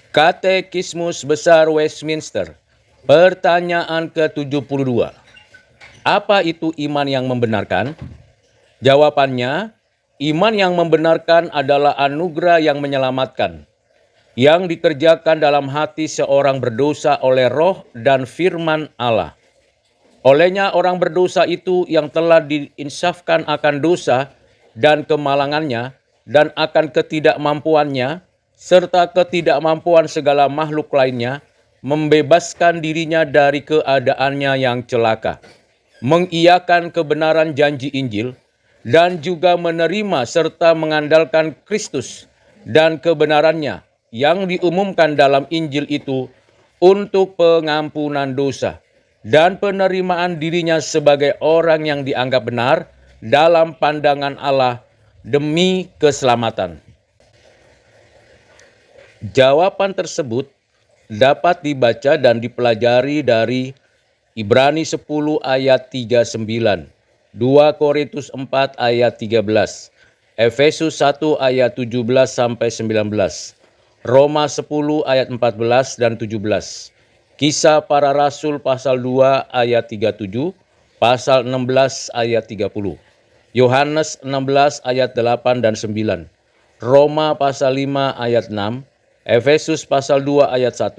Katekismus Besar Westminster. Pertanyaan ke-72. Apa itu iman yang membenarkan? Jawabannya, iman yang membenarkan adalah anugerah yang menyelamatkan, yang dikerjakan dalam hati seorang berdosa oleh roh dan firman Allah. Olehnya orang berdosa itu yang telah diinsafkan akan dosa dan kemalangannya dan akan ketidakmampuannya, serta ketidakmampuan segala makhluk lainnya, membebaskan dirinya dari keadaannya yang celaka, mengiyakan kebenaran janji Injil, dan juga menerima serta mengandalkan Kristus dan kebenarannya yang diumumkan dalam Injil itu untuk pengampunan dosa dan penerimaan dirinya sebagai orang yang dianggap benar dalam pandangan Allah demi keselamatan. Jawaban tersebut dapat dibaca dan dipelajari dari Ibrani 10 ayat 39, 2 Korintus 4 ayat 13, Efesus 1 ayat 17 sampai 19, Roma 10 ayat 14 dan 17, Kisah Para Rasul pasal 2 ayat 37, pasal 16 ayat 30, Yohanes 16 ayat 8 dan 9, Roma pasal 5 ayat 6, Efesus pasal 2 ayat 1,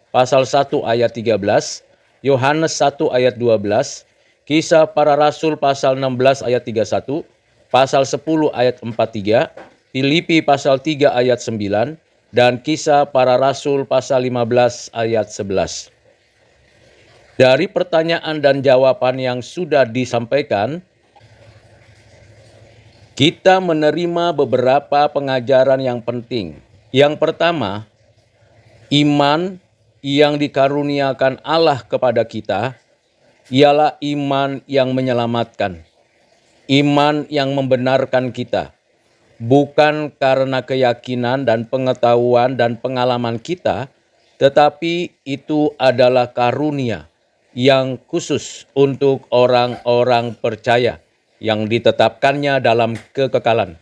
pasal 1 ayat 13, Yohanes 1 ayat 12, Kisah Para Rasul pasal 16 ayat 31, pasal 10 ayat 43, Filipi pasal 3 ayat 9, dan Kisah Para Rasul pasal 15 ayat 11. Dari pertanyaan dan jawaban yang sudah disampaikan, kita menerima beberapa pengajaran yang penting. Yang pertama, iman yang dikaruniakan Allah kepada kita ialah iman yang menyelamatkan, iman yang membenarkan kita, bukan karena keyakinan dan pengetahuan dan pengalaman kita, tetapi itu adalah karunia yang khusus untuk orang-orang percaya yang ditetapkannya dalam kekekalan.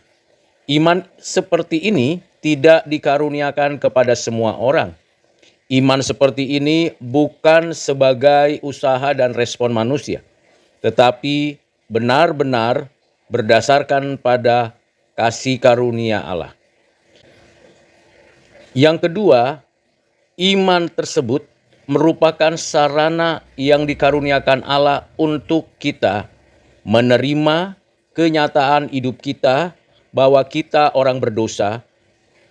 Iman seperti ini tidak dikaruniakan kepada semua orang. Iman seperti ini bukan sebagai usaha dan respon manusia, tetapi benar-benar berdasarkan pada kasih karunia Allah. Yang kedua, iman tersebut merupakan sarana yang dikaruniakan Allah untuk kita menerima kenyataan hidup kita bahwa kita orang berdosa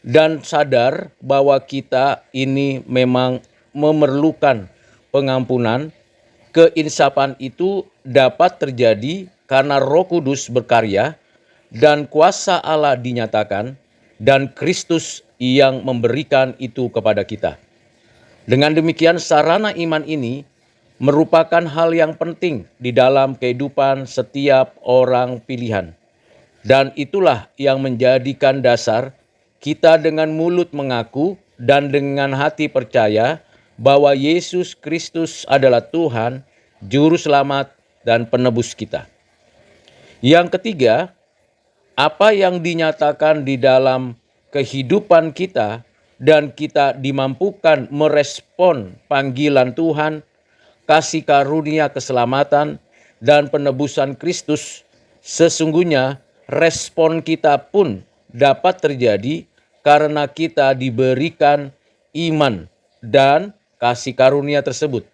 dan sadar bahwa kita ini memang memerlukan pengampunan. Keinsapan itu dapat terjadi karena Roh Kudus berkarya dan kuasa Allah dinyatakan dan Kristus yang memberikan itu kepada kita. Dengan demikian, sarana iman ini merupakan hal yang penting di dalam kehidupan setiap orang pilihan. Dan itulah yang menjadikan dasar kita dengan mulut mengaku dan dengan hati percaya bahwa Yesus Kristus adalah Tuhan, Juru Selamat, dan Penebus kita. Yang ketiga, apa yang dinyatakan di dalam kehidupan kita dan kita dimampukan merespon panggilan Tuhan, kasih karunia keselamatan, dan penebusan Kristus, sesungguhnya respon kita pun dapat terjadi karena kita diberikan iman dan kasih karunia tersebut.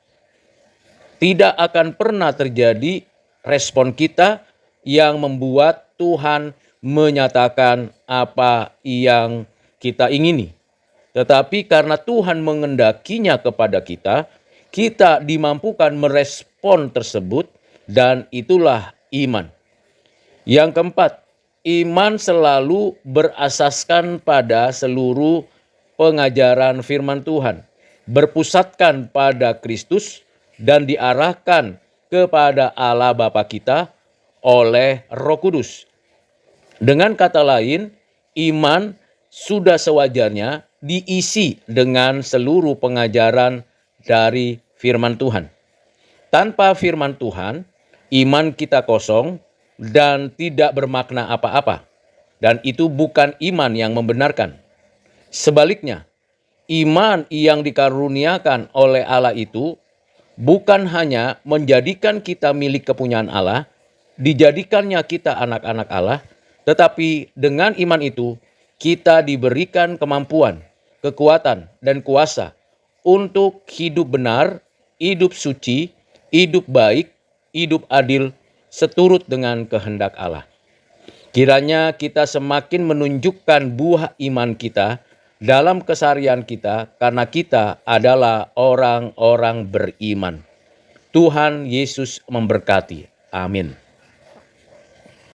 Tidak akan pernah terjadi respon kita yang membuat Tuhan menyatakan apa yang kita ingini. Tetapi karena Tuhan mengendakinya kepada kita, kita dimampukan merespon tersebut dan itulah iman. Yang keempat, iman selalu berasaskan pada seluruh pengajaran firman Tuhan, berpusatkan pada Kristus dan diarahkan kepada Allah Bapa kita oleh Roh Kudus. Dengan kata lain, iman sudah sewajarnya diisi dengan seluruh pengajaran dari firman Tuhan. Tanpa firman Tuhan, iman kita kosong dan tidak bermakna apa-apa. Dan itu bukan iman yang membenarkan. Sebaliknya, iman yang dikaruniakan oleh Allah itu bukan hanya menjadikan kita milik kepunyaan Allah, dijadikannya kita anak-anak Allah, tetapi dengan iman itu kita diberikan kemampuan, kekuatan, dan kuasa untuk hidup benar, hidup suci, hidup baik, hidup adil, seturut dengan kehendak Allah. Kiranya kita semakin menunjukkan buah iman kita dalam keseharian kita karena kita adalah orang-orang beriman. Tuhan Yesus memberkati. Amin.